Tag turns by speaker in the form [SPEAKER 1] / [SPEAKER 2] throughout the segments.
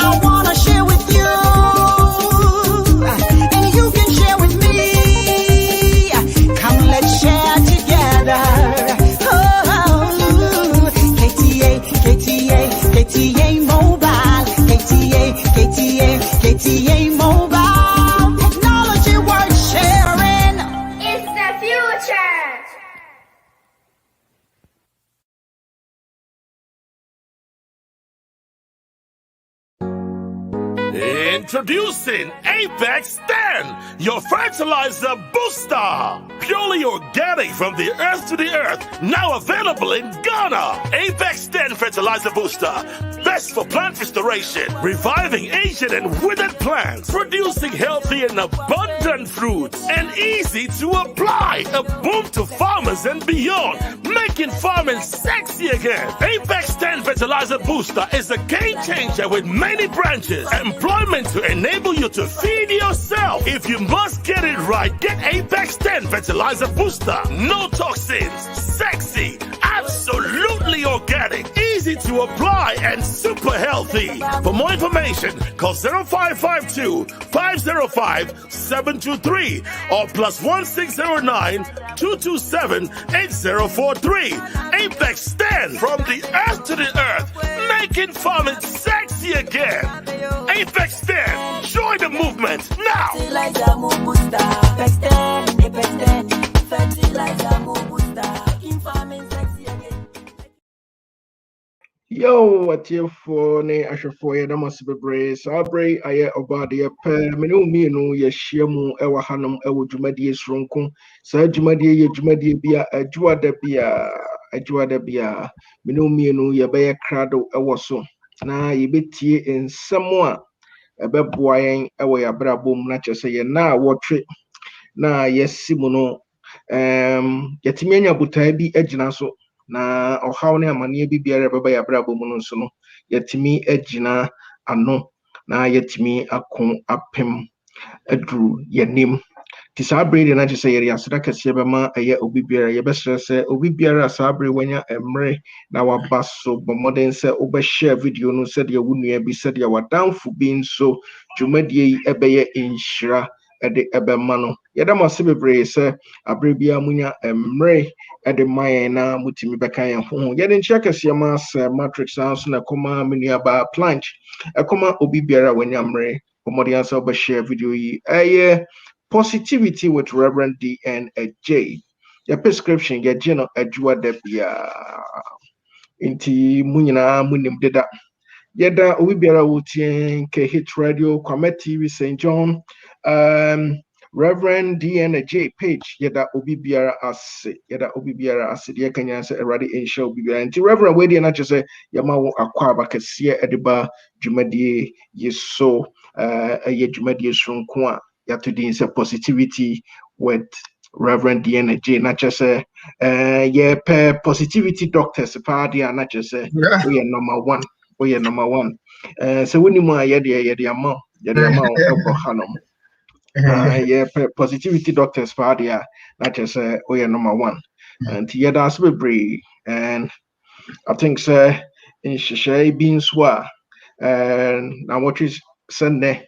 [SPEAKER 1] I wanna share with you, and you can share with me. Come, let's share together. Oh, KTA Mobile, KTA Mobile. Technology worth sharing.
[SPEAKER 2] It's the future.
[SPEAKER 3] Introducing Apex 10, your fertilizer booster. Purely organic from the earth to the earth. Now available in Ghana. Apex 10 fertilizer booster. Best for plant restoration, reviving ancient and withered plants, producing healthy and abundant fruits, and easy to apply. A boom to farmers and beyond, making farming sexy again. Apex 10 fertilizer booster is a game changer with many branches. Employment to enable you to feed yourself. If you must get it right, get Apex 10 fertilizer booster. No toxins, sexy, absolutely organic, easy to apply, and super healthy. For more information, call 0552 505 723 or +1609 227 8043. Apex 10, from the earth to the earth, making farming sexy again. Apex 10, join the movement now.
[SPEAKER 1] Fertilizer Moon Booster. Apex 10, Fertilizer Moon Booster. In farming sexy again.
[SPEAKER 4] Yo, what you for? Ne, I should for you. That must be brave. So I brave. I hear about the pair. Me no ye shiamu ewa hanum ewa jumadi esronko. So jumadi bia ajua de bia. Me no ye be krado ewa so. Na ye betie in somewhere. Ebe boyen ewa ya brabum na chese ye na watre. Na yes simuno. Yetimi anya butai bi ejina so. Na ohaw ne amane bi biara baba ya brabo mu no so no yetimi agina ano na yetimi akon apem adru yanim ti sabre na gese yeri aseda kase bema eye obi biara ye besere se obi biara sabre wanya emre na wabaso bomoden se obe share video no se de wunua bi se de wadanfo bi nso dwumadie yi ebeye inshira ede ebema no yeda mase bebre se abre bia munya emre ede mayen na mutimi beka yen ho yede nchia kase ma se matrix so na koma menua ba planch ekoma obi biara wanya emre bomoden se obe share video yi positivity with Rev.D and Adjei. Your prescription get Jeno Adjua Debia inti Munina Munim Deda. Yeda Ubiera Wutien K Hit Radio, Kwamet TV St. John, Rev.D and Adjei page, Yeda Ubiera Asset, Yeda Kanya say already in show Ubiera. And Reverend Wadi and I just say Yamawo Aquaba Cassia Ediba Jumadi Yeso a Jumadi Shrunkwa. You have to do positivity with Rev.D and Adjei. Not just positivity doctors party and not just we are number one. We are number one. So when you more the amount positivity doctors party not just we are number one. And yeah, that's very and I think in Shishay being swa and now what is Sunday.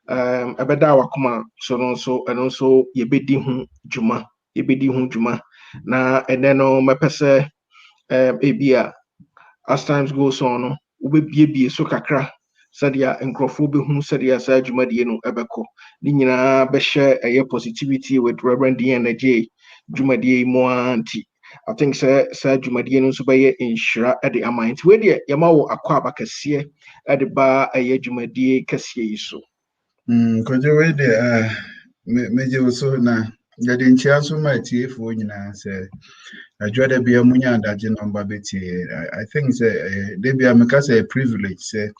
[SPEAKER 4] Abeda wakuma so and also yebedi hu juma na eneno mepese ebia as times goes on ubebie so kakra sadia enkrofo be hu sadia sa juma die no ebeko ni nyina be share positivity with Rev.D and Adjei juma die mo anti I think sa juma die no so be inshira e de amount we de yama wo akwa abakase e de ba juma die kase yi so.
[SPEAKER 5] Kojo de meje so na yade nchia so ma tiefo nyina se adwada bia munya adaje number beti I think say de bia meka say privilege say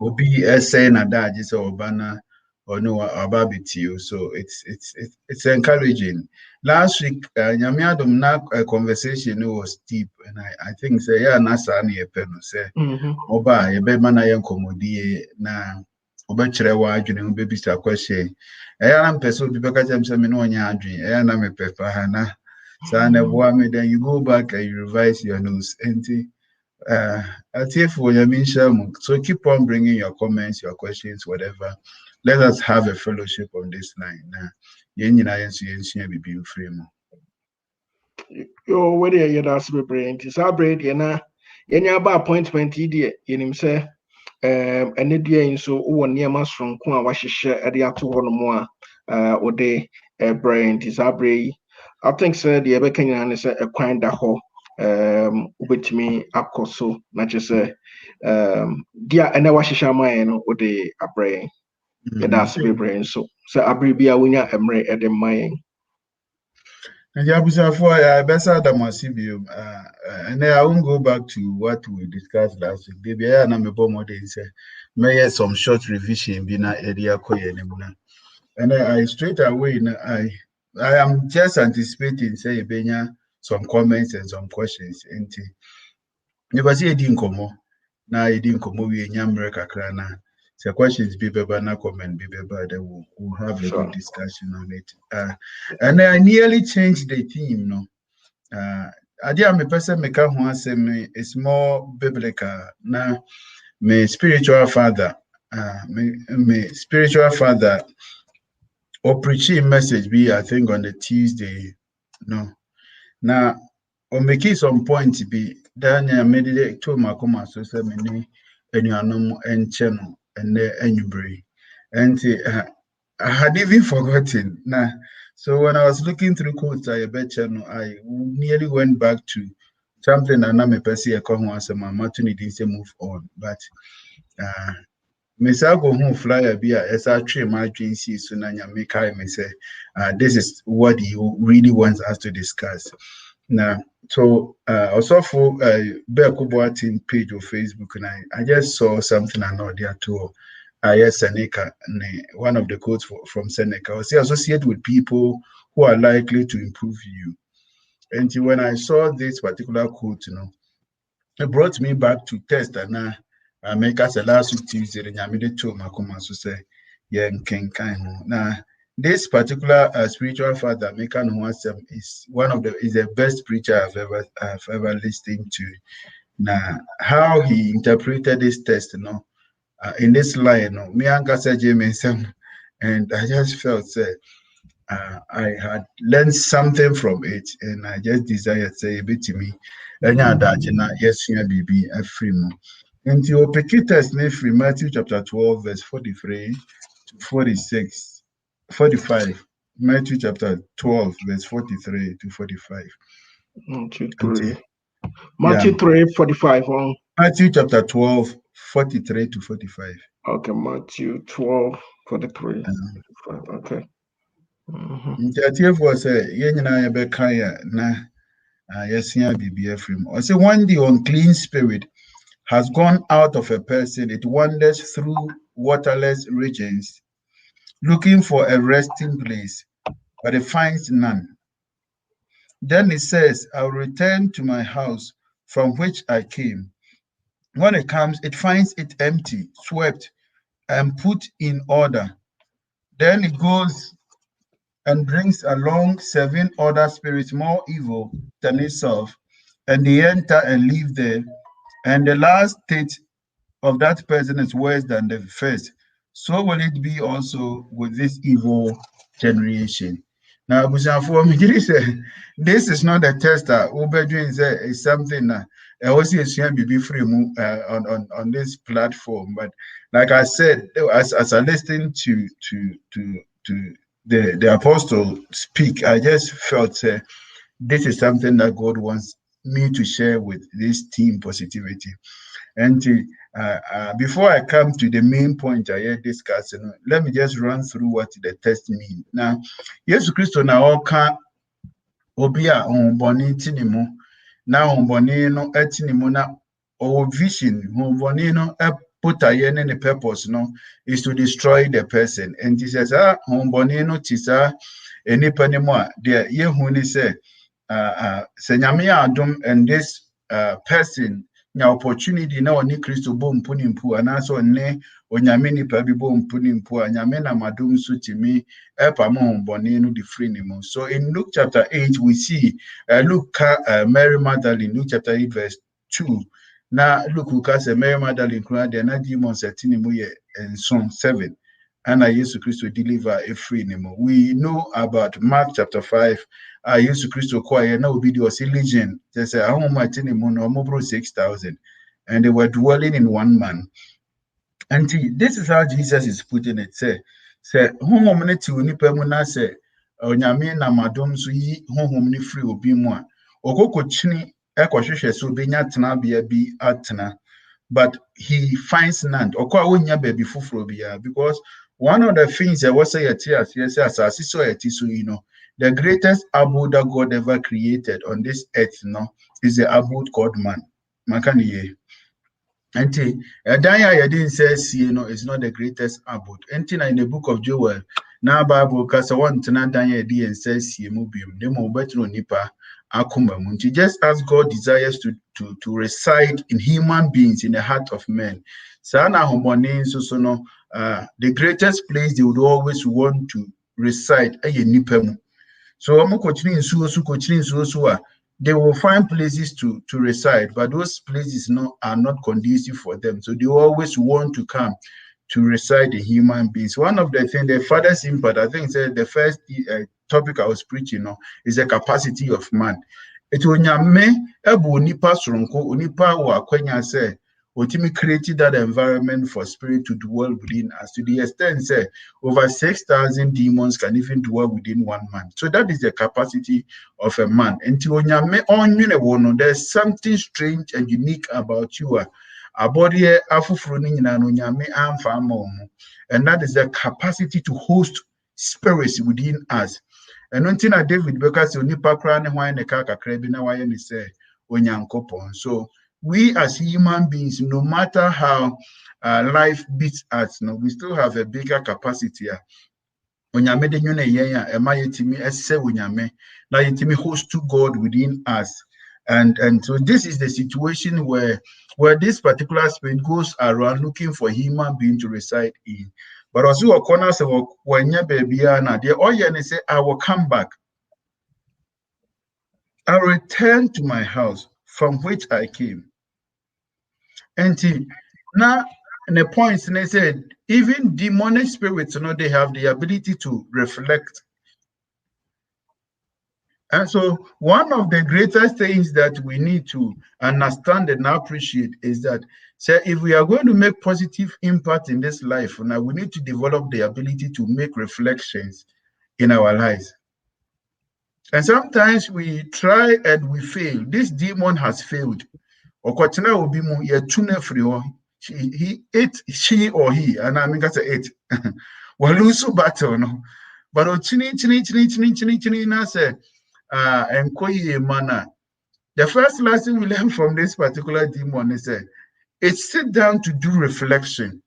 [SPEAKER 5] obi say na adaje say obana or no ababiti so it's encouraging. Last week nyame adom na conversation was deep and I think say yeah na sa na ye pe no say oba ye be mana ye nkomodie na obechere wa adwene ho bebisa question eya na person bi beka jam say me no onya adwene eya na me pepa ha na sa na boa me then you go back and you revise your notes enti So keep on bringing your comments, your questions, whatever. Let us have a fellowship on this line.
[SPEAKER 4] Yo, where the year that's be brain. Tis our brain, yenya ba appointment idea, yenim say, and the day in so one near mas from Kwa Washisha at the Atu Honomoa, or day, brain, tis our brain. I think, sir, the ever Kenyan is a kind that ho, with me, Akoso, not just dear, and I Washisha mine, or day, a brain. Yeah, that's be brain. So, Abri be a winner, Emre, at the mine.
[SPEAKER 5] And I better than Masibium. And I won't go back to what we discussed last week. Maybe I am a bomb say, may some short revision be na area koye. And I straight away, I am just anticipating, say, Benya, some comments and some questions. And you see, it didn't come. Now, it didn't come. We in America, so questions be better, na comment be better. Then we'll have a good discussion on it. And I nearly changed the theme. No, I am a person make who say me it's more biblical. Now, my spiritual father, my spiritual father, or preaching message be I think on the Tuesday. No, now on making some point be Daniel made it to my command so say me any anom and channel. And Adjei. And I had even forgotten. Now, so when I was looking through quotes, I bet you I nearly went back to something and I'm a person I come once a month to need to move on. But Miss Ago who flyer be as I train my dream see so Nanya make I may say this is what you really want us to discuss. Now, so also for Bear team page of Facebook, and I just saw something I know there too. Yes, Seneca, one of the quotes from Seneca was associated with people who are likely to improve you. And when I saw this particular quote, it brought me back to test and I make us a last week Tuesday and I made it to Makoma so say, yeah, now. This particular spiritual father, Mekan Nwasem, is the best preacher I've ever listened to. Now, how he interpreted this text, in this line, me and Adjei, and I just felt I had learned something from it, and I just desired say a bit to me. Yes, baby, a free more. And your text name from Matthew chapter 12, verse 43 to 46. 45, Matthew chapter 12, verse 43 to 45.
[SPEAKER 4] Matthew 3, 45.
[SPEAKER 5] Matthew chapter 12, 43 to 45.
[SPEAKER 4] Okay, Matthew 12, 43. Okay.
[SPEAKER 5] Was I say when the unclean spirit has gone out of a person, it wanders through waterless regions, looking for a resting place, but it finds none. Then it says, I'll return to my house from which I came. When it comes, it finds it empty, swept, and put in order. Then it goes and brings along 7 other spirits more evil than itself, and they enter and live there. And the last state of that person is worse than the first. So will it be also with this evil generation. Now, for me, this is not a test that is something that I also be free on this platform. But like I said, as I listened to the apostle speak, I just felt this is something that God wants me to share with this team positivity. And before I come to the main point I had discussed, let me just run through what the text means. Now, Jesus Christ now oka obia on boni tinimu na on boni no etinimu na or vision on boni no put any purpose is to destroy the person. And he says, on boni no tisa any panimo there ye huni say senyame adom and this person nya opportunity na oni Kristo bo mpuni mpu anaso ne onyame nipa bi bo mpuni mpu anyame na madom so timi epa mo boni no di free nimo. So in Luke chapter 8 we see Luke Mary Magdalene, Luke chapter 8 verse 2, na look say Mary Magdalene kura de na demon setting mu ye and some 7 and Jesus Christ deliver a free name. We know about Mark chapter 5. Jesus Christ choir na obi was a legion. They say how much in no more 6,000 and they were dwelling in one man. And this is how Jesus is putting it. Say honhom ne ti onipa mu na say onyame na madom so yi honhom ne free obi mu a okokochini ekohwehwe so benya tena bia bi atena, but he finds none okwa wonya baby fufuro bia, because one of the things that was say as so the greatest abode that God ever created on this earth is the abode called man. Makaniye. And Adjei didn't say it's not the greatest abode. And in the book of Joel, now Bible kasa one tena Adjei di and says mubium demo betro nipa akuma munti. Just as God desires to reside in human beings in the heart of men. Sana homone so no the greatest place they would always want to reside nipemu. So they will find places to reside, but those places are not conducive for them. So they always want to come to reside in human beings. One of the things, the father's impact, I think the first topic I was preaching is the capacity of man. It will nyame ebu nipa sronko, nipa wa kwenya say, Otimi created that environment for spirit to dwell within us, to the extent say over 6,000 demons can even dwell within one man. So that is the capacity of a man. And there's something strange and unique about you. And that is the capacity to host spirits within us. And one thing David because nipa kra ne hwan ne ka kakra bi na waye ne say onyankopon. So we as human beings, no matter how life beats us, we still have a bigger capacity. Onyame de nyune yen a ema yetimi ese onyame na yetimi host to God within us. And so this is the situation where this particular spirit goes around looking for human being to reside in. But also a corner say wanya baby na de oye say I will come back. I will return to my house from which I came. And now the points they said even demonic spirits they have the ability to reflect. And so one of the greatest things that we need to understand and appreciate is that if we are going to make positive impact in this life, now we need to develop the ability to make reflections in our lives. And sometimes we try and we fail. This demon has failed. Okotena obi mu ye tune free she or he, and I mean that's it. Well, lose battle no, but chini na say enkoye mana. The first lesson we learn from this particular demon is it's sit down to do reflection.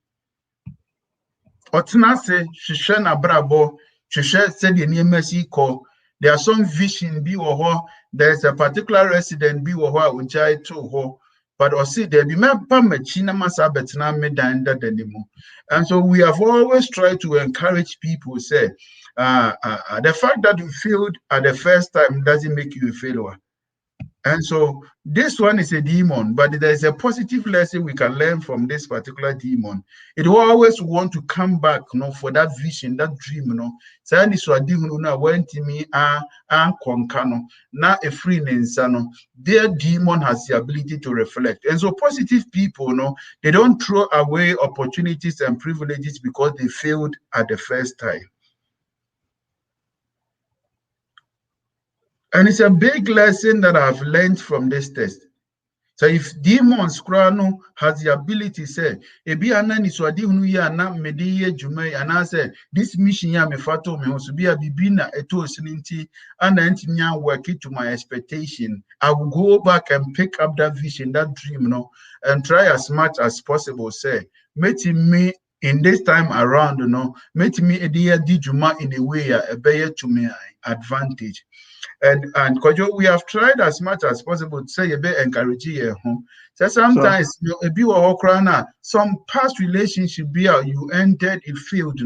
[SPEAKER 5] Otena say shisha na brabo, shisha said the niemesi ko. There are some vision be or there's a particular resident be or unchai to but or see there be machina masa betina medanda anymore. And so we have always tried to encourage people say the fact that you failed at the first time doesn't make you a failure. And so this one is a demon, but there is a positive lesson we can learn from this particular demon. It will always want to come back, for that vision, that dream, So this was demon went to me and konkano. Now a free nensano. Their demon has the ability to reflect. And so positive people, they don't throw away opportunities and privileges because they failed at the first time. And it's a big lesson that I've learned from this test. So if demons krano has the ability say, ebi anani swadi hunu ya na mediye jume and say this mission ya me fato me also be a bibina eto sininti and nya work it to my expectation. I will go back and pick up that vision, that dream, and try as much as possible. Say, meeting me in this time around, meeting me a dear dijuma in a way a bear to me advantage. And we have tried as much as possible to say a bit encourage you. So sometimes some past relationship you entered, it failed,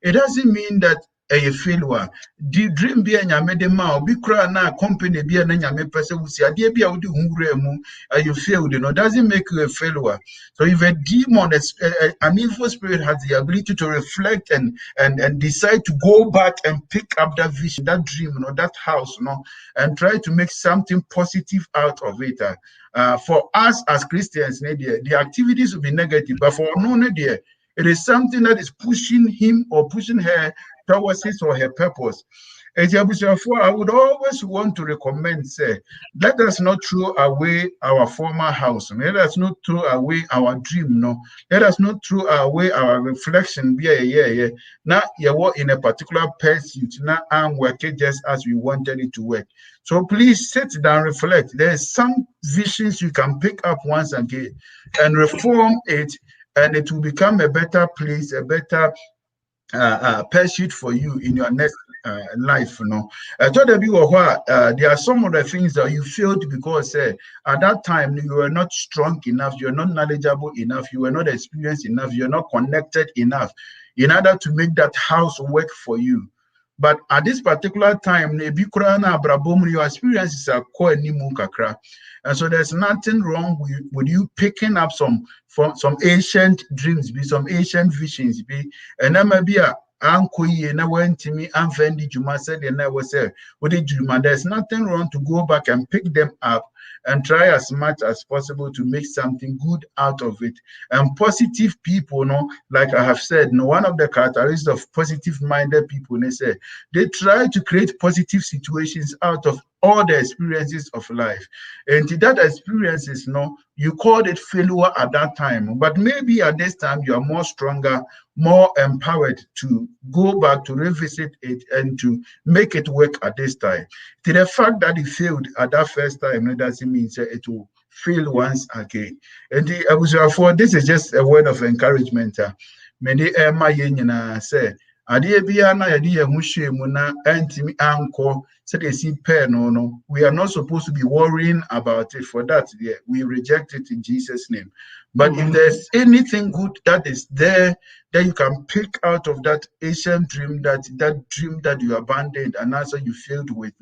[SPEAKER 5] it doesn't mean that a failure. The dream be a nyame de ma obi kra na company be na nyame pese wusi ade bia wo di hunwura mu you failed, doesn't make you a failure. So if a demon, an evil spirit has the ability to reflect and decide to go back and pick up that vision, that dream, that house, and try to make something positive out of it. For us as Christians, the activities will be negative, but for no, it is something that is pushing him or pushing her towards his or her purpose. I would always want to recommend, say, let us not throw away our former house. Let us not throw away our dream. Let us not throw away our reflection. Now you're in a particular pursuit. Now I'm working just as we wanted it to work. So please sit down, reflect. There's some visions you can pick up once again and reform it, and it will become a better place, a better pursuit for you in your next life. I thought there are some of the things that you failed because at that time you were not strong enough, you were not knowledgeable enough, you were not experienced enough, you're not connected enough in order to make that house work for you. But at this particular time, your experiences are quite kakra. And so there's nothing wrong with you picking up some ancient dreams, some ancient visions, and then maybe there's nothing wrong to go back and pick them up and try as much as possible to make something good out of it. And positive people, like I have said, one of the characteristics of positive-minded people, they try to create positive situations out of all the experiences of life. And that experiences, you called it failure at that time, but maybe at this time you are more stronger, more empowered to go back to revisit it and to make it work at this time. To the fact that it failed at that first time, it doesn't mean it will fail once again. And this is just a word of encouragement. Many say, we are not supposed to be worrying about it. For that, we reject it in Jesus' name. But if there's anything good that is there that you can pick out of that ancient dream, that dream that you abandoned and also you failed with,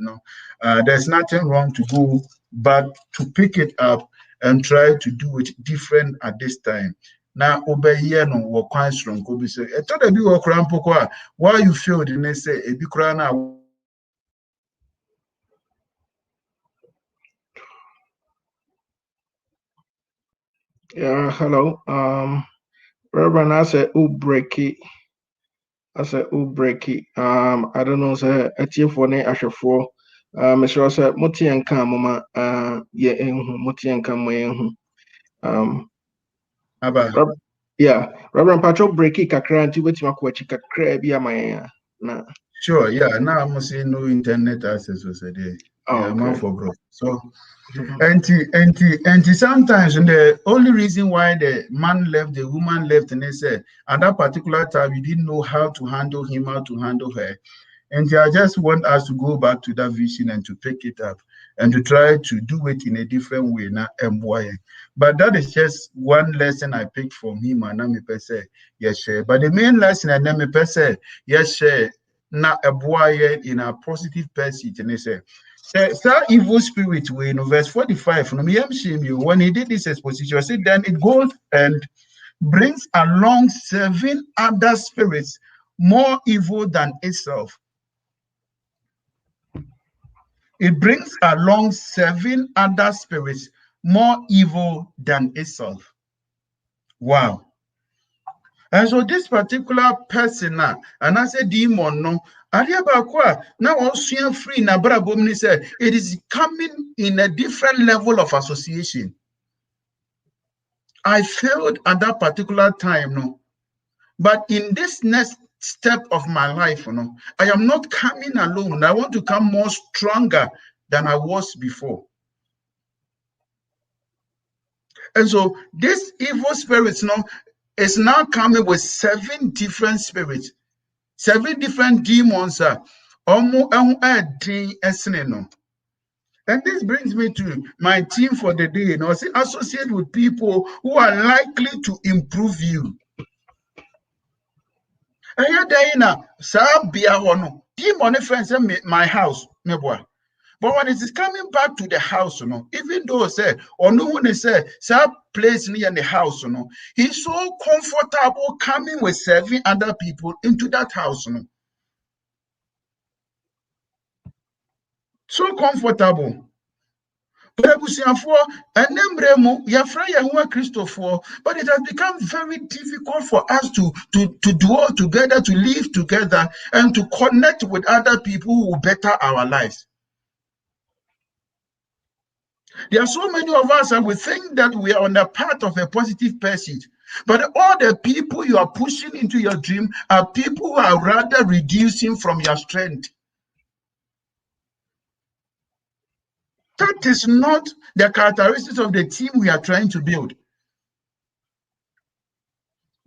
[SPEAKER 5] there's nothing wrong to go back to pick it up and try to do it different at this time. Now, obey here no work quite strong. Could be say, I thought you were crampoko. Why you failed in say a big crana?
[SPEAKER 4] Yeah, hello. Reverend, I said, break it. I don't know, sir. A team for ne Asher for. Mr. Rosa, Moti and Kamama, Moti and Kamayan. Yeah, Reverend Patrol break it, Kakran, to which Makwachi Kakra, my.
[SPEAKER 5] Sure, yeah. Now I'm saying no internet access was a day. Yeah, man for growth. So, and sometimes the only reason why the man left, the woman left, and they said at that particular time you didn't know how to handle him, how to handle her. And I just want us to go back to that vision and to pick it up and to try to do it in a different way. But that is just one lesson I picked from him, and I'm say yes, share. But the main lesson I never say yes, share. Now a boy in a positive pursuit, and they say, that evil spirit, verse 45, from when he did this exposition, I said, then it goes and brings along 7 other spirits more evil than itself. It brings along 7 other spirits more evil than itself. Wow. And so this particular person, and I said demon, now also free na Brabomni said it is coming in a different level of association. I failed at that particular time, but in this next step of my life, I am not coming alone. I want to come more stronger than I was before. And so this evil spirits is now coming with 7 different spirits, 7 different demons. And this brings me to my theme for the day. Associate with people who are likely to improve you. Diana, Sabia Hono, demon friends, my house, me boy. But when it is coming back to the house, even though say, or no one say, some place near the house, he's so comfortable coming with serving other people into that house, so comfortable. But it has become very difficult for us to dwell together, to live together, and to connect with other people who will better our lives. There are so many of us, and we think that we are on the path of a positive passage. But all the people you are pushing into your dream are people who are rather reducing from your strength. That is not the characteristics of the team we are trying to build.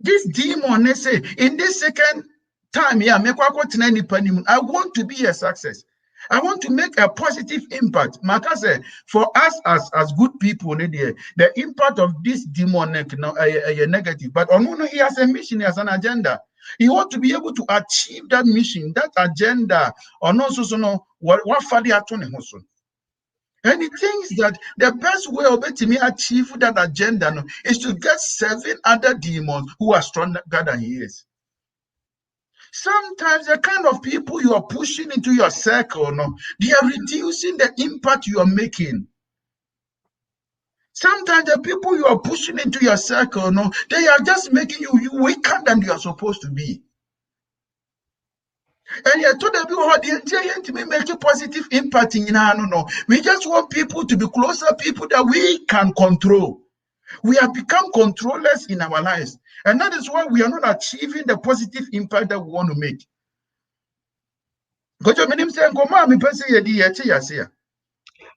[SPEAKER 5] This demon, they say, in this second time, I want to be a success. I want to make a positive impact. Makase, for us as good people, the impact of this demonic, negative. But he has a mission, he has an agenda. He wants to be able to achieve that mission, that agenda, or not so what Fadi Atone Hoson. And he thinks that the best way of it to achieve that agenda is to get 7 other demons who are stronger than he is. Sometimes the kind of people you are pushing into your circle, they are reducing the impact you are making. Sometimes the people you are pushing into your circle, they are just making you weaker than you are supposed to be. And you told people how they make a positive impact in we just want people to be closer, people that we can control. We have become controllers in our lives. And that is why we are not achieving the positive impact that we want to make. Because your name saying, "Go, mommy, person, you did it."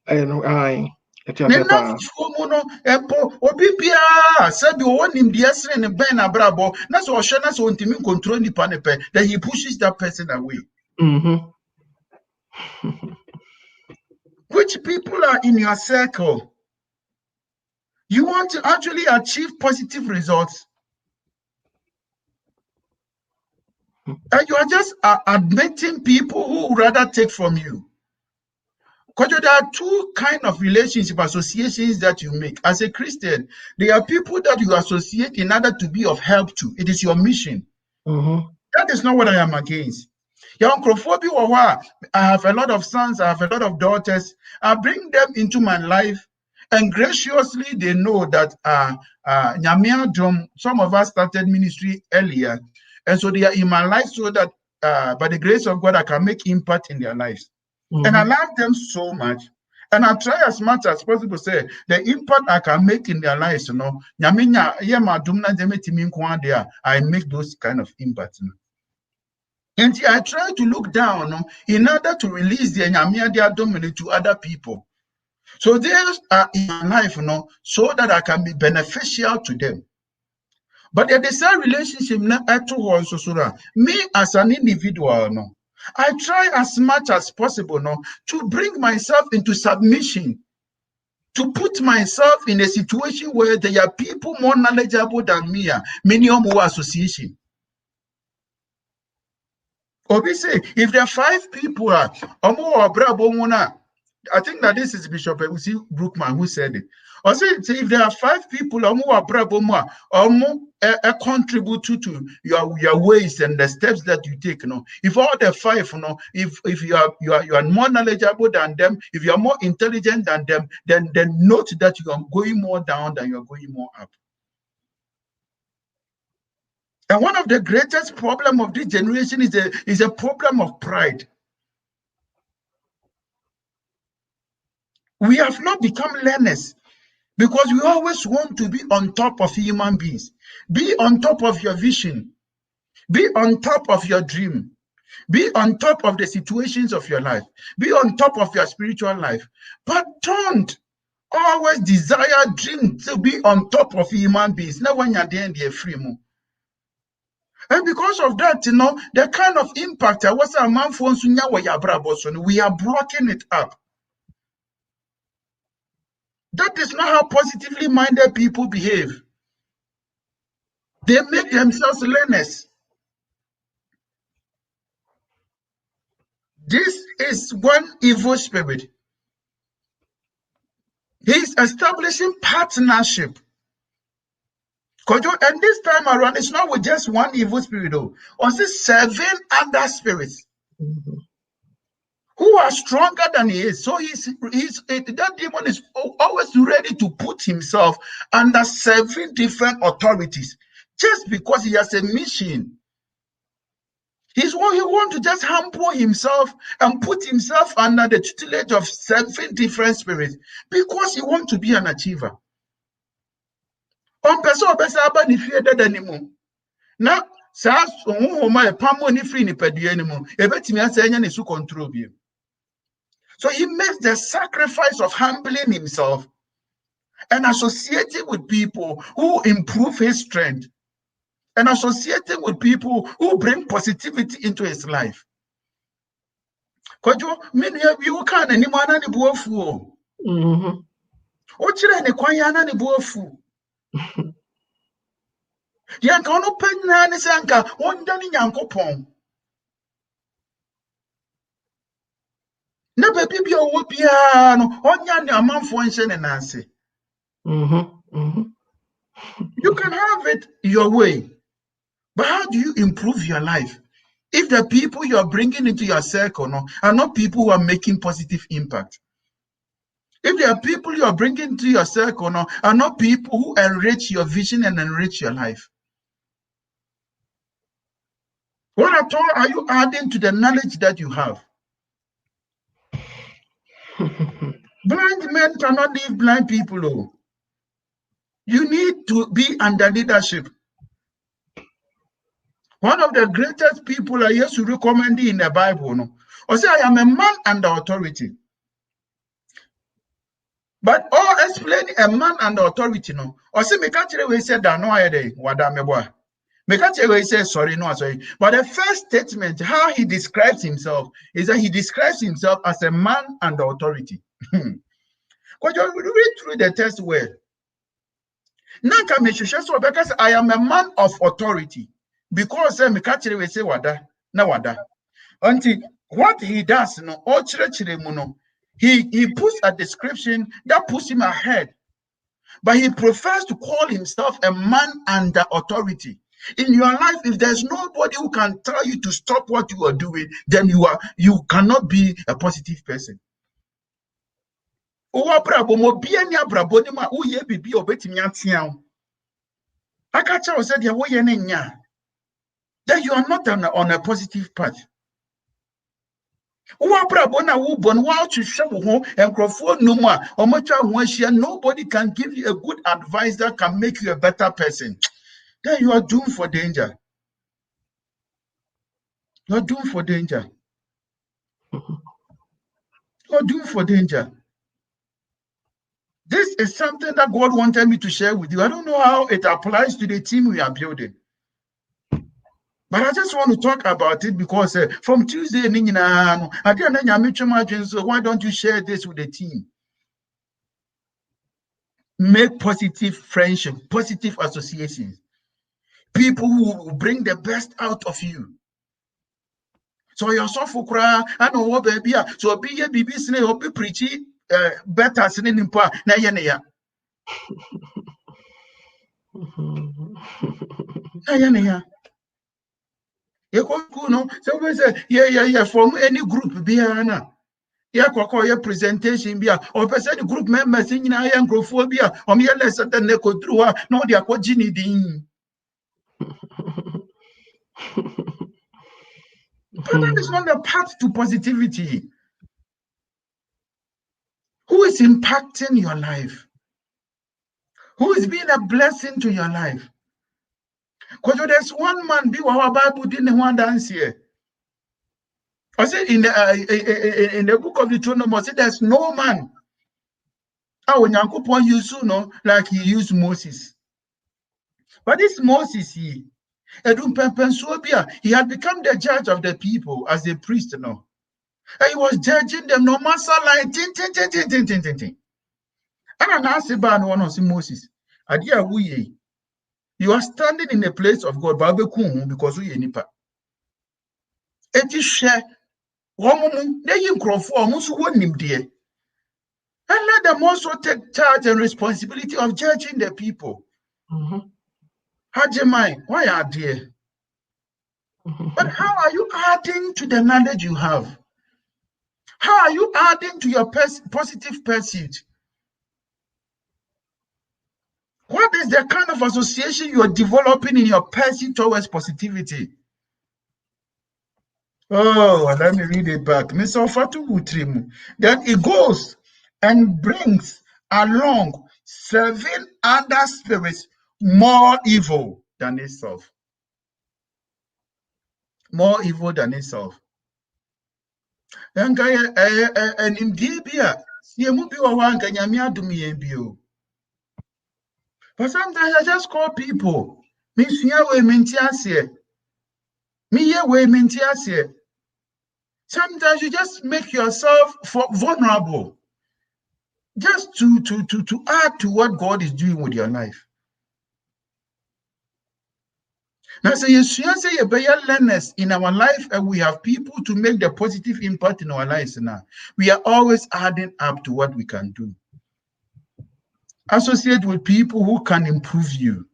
[SPEAKER 4] I
[SPEAKER 5] Nena fumono empo obibia sabi won him the esre ne ben abrabo na so ohwe na so ntimi control ni panepe, then he pushes that person away. Which people are in your circle? You want to actually achieve positive results, and you are just admitting people who rather take from you. Because there are 2 kinds of relationship associations that you make. As a Christian, there are people that you associate in order to be of help to. It is your mission. That is not what I am against. I have a lot of sons, I have a lot of daughters. I bring them into my life, and graciously they know that some of us started ministry earlier, and so they are in my life so that by the grace of God I can make impact in their lives. And I love them so much. And I try as much as possible to say the impact I can make in their lives, I make those kind of impacts. And I try to look down in order to release the Nyamia dominate to other people. So they are in my life, so that I can be beneficial to them. But the same relationship, me as an individual, I try as much as possible to bring myself into submission, to put myself in a situation where there are people more knowledgeable than me, minimum association. Obi say, if there are 5 people, I think that this is Bishop Brookman who said it. I said, if there are 5 people who are contribute to your ways and the steps that you take, if all the 5, if you are more knowledgeable than them, if you are more intelligent than them, then note that you are going more down than you are going more up. And one of the greatest problems of this generation is a problem of pride. We have not become learners because we always want to be on top of human beings. Be on top of your vision. Be on top of your dream. Be on top of the situations of your life. Be on top of your spiritual life. But don't always desire, dream to be on top of human beings. Now when you're there, they're free more. And because of that, the kind of impact I was a man for we are blocking it up. That is not how positively minded people behave. They make themselves learners. This is one evil spirit. He's establishing partnership. And this time around, it's not with just one evil spirit, though. Or 7 other spirits who are stronger than he is. So that demon is always ready to put himself under 7 different authorities just because he has a mission. He wants to just humble himself and put himself under the tutelage of 7 different spirits because he wants to be an achiever. On person aba ni fie dada ni mu na sa ohoma e pamo ni free ni padua ni mu ebetimi asa nya ne su control bi. So he makes the sacrifice of humbling himself and associating with people who improve his strength and associating with people who bring positivity into his life. Kojo many of you can any man ani buofu o chire ne kwan ya na ne buofu. Yanka ono penna ne sanka wonda ni Nyankopon na baby bi owo bia no onya ne amanfo nche ne nanse. You can have it your way, but how do you improve your life if the people you are bringing into your circle are not people who are making positive impact? If there are people you are bringing into your circle are not people who enrich your vision and enrich your life? What at all are you adding to the knowledge that you have? Blind men cannot leave blind people. Oh. You need to be under leadership. One of the greatest people I used to recommend in the Bible, or say, I am a man under authority. But explain a man under authority, or say, me can't we said that no idea what I'm about. Me can't we say sorry, no sorry. But the first statement, how he describes himself, is that he describes himself as a man under authority. Because you read through the text well. Because I am a man of authority. Because me can't we say wada na wada. Until what he does, he puts a description that puts him ahead. But he prefers to call himself a man under authority. In your life, if there's nobody who can tell you to stop what you are doing, then you cannot be a positive person. That you are not on a positive path. Nobody can give you a good advice that can make you a better person. Then you are doomed for danger. You are doomed for danger. You are doomed for danger. This is something that God wanted me to share with you. I don't know how it applies to the team we are building. But I just want to talk about it because from Tuesday, so why don't you share this with the team? Make positive friendship, positive associations. People who will bring the best out of you. So you're so fukra, I know what baby. So be a BBC or be preachy better than pa na ya. You know, so we say, yeah, from any group, be a your presentation, be or person group members in agrophobia, or me less than they could through her, no, they are what Ginny Dean. But that is not the path to positivity. Who is impacting your life? Who is being a blessing to your life? Because there's one man, be our Bible didn't want to dance here. I said in the book of Deuteronomy, I said there's no man. When Yankopon used like he used Moses. But this Moses, he had become the judge of the people as a priest, And he was judging them no matter like tin. And I asked about one of Moses. You are standing in the place of God, because we nipa. Eti share And let them also take charge and responsibility of judging the people. Adjei, why are they? But how are you adding to the knowledge you have? How are you adding to your positive pursuit? What is the kind of association you are developing in your pursuit towards positivity? Oh, let me read it back. Then it goes and brings along 7 other spirits more evil than itself. More evil than itself. And in Dibia, but sometimes I just call people. Sometimes you just make yourself vulnerable just to add to what God is doing with your life. Now, so you say you be learners in our life, and we have people to make the positive impact in our lives now. We are always adding up to what we can do. Associate with people who can improve you.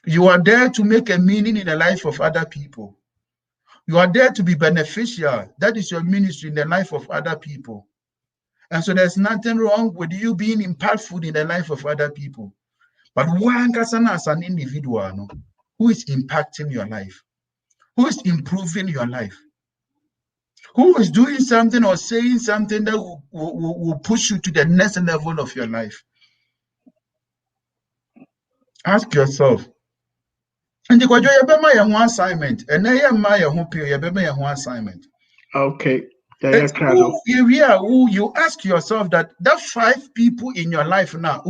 [SPEAKER 5] You are there to make a meaning in the life of other people. You are there to be beneficial. That is your ministry in the life of other people. And so there's nothing wrong with you being impactful in the life of other people. But one as an individual, who is impacting your life? Who is improving your life? Who is doing something or saying something that will push you to the next level of your life? Ask yourself. And because you have my assignment, and I am my assignment.
[SPEAKER 4] Okay.
[SPEAKER 5] You ask yourself that 5 people in your life now,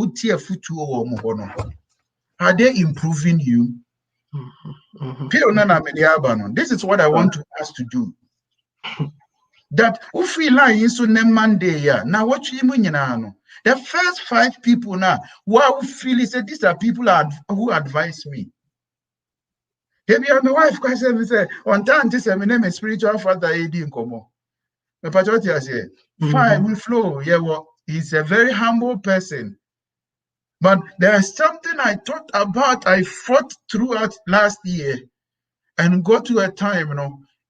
[SPEAKER 5] are they improving you? This is what I want us to do. That now what you mean the first 5 people now who feel is that these are people who advise me. Maybe my wife question say on time this my name is spiritual father in Komo. Fine, we flow. Yeah, well, he's a very humble person. But there's something I thought about, I fought throughout last year and got to a time,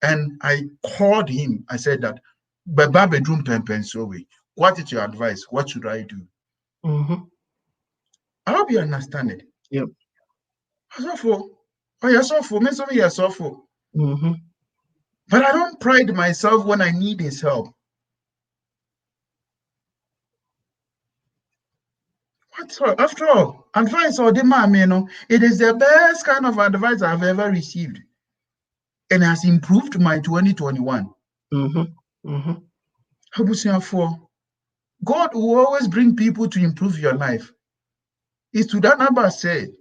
[SPEAKER 5] and I called him. I said that, but bedroom pensowe, what is your advice? What should I do? I hope you understand it.
[SPEAKER 4] Yep.
[SPEAKER 5] But I don't pride myself when I need his help. After all, advice or the man, it is the best kind of advice I've ever received, and has improved my 2021. God will always bring people to improve your life. It's to that number said,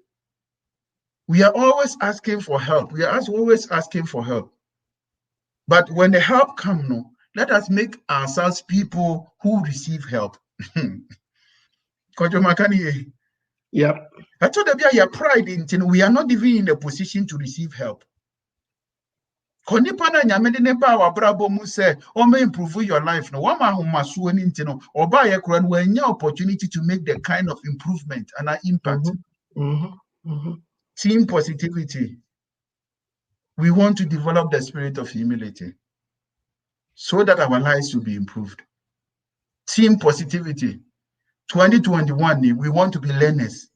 [SPEAKER 5] we are always asking for help. We are always asking for help. But when the help comes, let us make ourselves people who receive help.
[SPEAKER 4] Yep.
[SPEAKER 5] I told them, your pride in we are not even in a position to receive help. Improve your life. No one or buy a crown when your opportunity to make the kind of improvement and an impact. Team positivity. We want to develop the spirit of humility so that our lives will be improved. Team positivity. 2021, we want to be learners.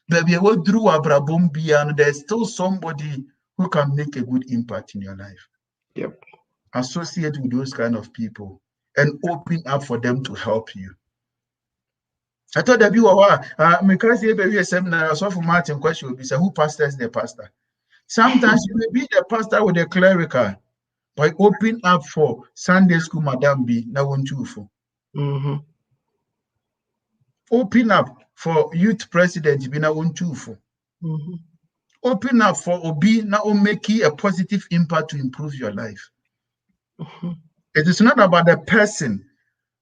[SPEAKER 5] But we go through Abrabombi, and there's still somebody who can make a good impact in your life.
[SPEAKER 4] Yep.
[SPEAKER 5] Associate with those kind of people and open up for them to help you. I thought that you were because you be a seminar, so for Martin question will be who pastors the pastor. Sometimes you may be the pastor with a clerical, but open up for Sunday school, Madam B. Now want you for. Open up for youth president, be now want you for. Open up for Obi now making a positive impact to improve your life. It is not about the person,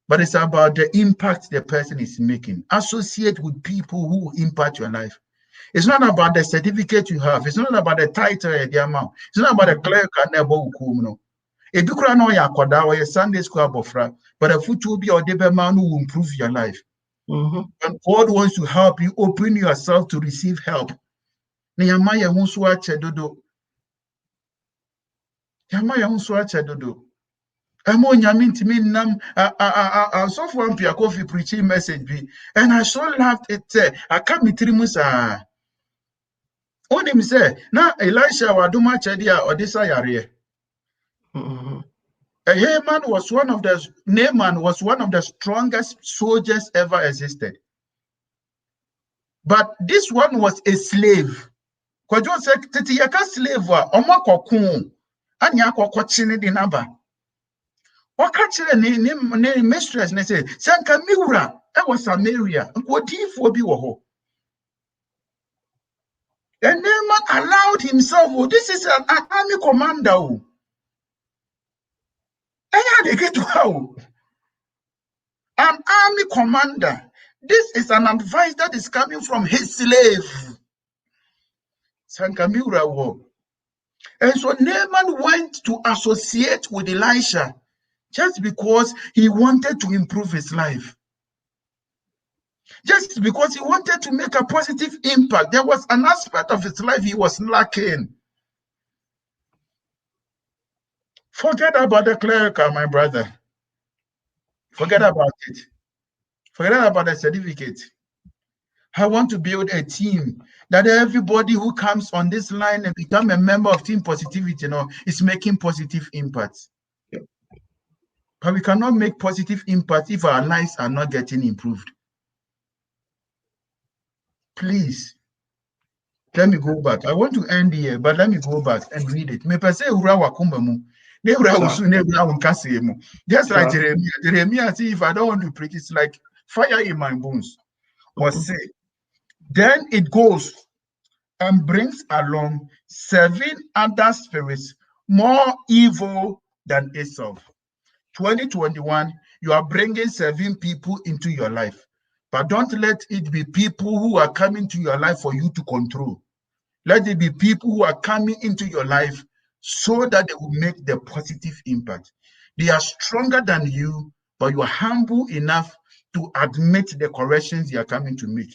[SPEAKER 5] but it's about the impact the person is making. Associate with people who impact your life. It's not about the certificate you have. It's not about the title, the amount. It's not about the clerk and the Ebi kura no ya akoda or Sunday school abofra, but a foot will be or debe man who will improve your life. And God wants to help you open yourself to receive help. Nehemiah hunso ache dodo. Nehemiah hunso ache dodo. Emo nyame ntimi nam so for ampia coffee preaching message bi, and I so loved it. I can't be trimusa. On him say, na Elisha waduma chedia odisa yare. Naaman was one of the strongest soldiers ever existed. But this one was a slave. Kwajo said, Titi yaka slave wa oma kokun anya kokochine di naba. Wakachire ni mistress ne say, Sanka miura ewa Samaria nkwodifo bi wo ho. And Naaman allowed himself, this is an army commander. They get to an army commander. This is an advice that is coming from his slave. Sankamura war. And so Naaman went to associate with Elisha just because he wanted to improve his life. Just because he wanted to make a positive impact. There was an aspect of his life he was lacking. Forget about the clerical, my brother. Forget about it. Forget about the certificate. I want to build a team that everybody who comes on this line and become a member of Team Positivity, is making positive impact. Yep. But we cannot make positive impact if our lives are not getting improved. Please, let me go back. I want to end here, but let me go back and read it. Just like Jeremiah. Jeremiah said, if I don't want to preach, it's like fire in my bones. Or say, then it goes and brings along 7 other spirits more evil than itself. 2021, you are bringing 7 people into your life, but don't let it be people who are coming to your life for you to control. Let it be people who are coming into your life so that they will make the positive impact. They are stronger than you, but you are humble enough to admit the corrections they are coming to make.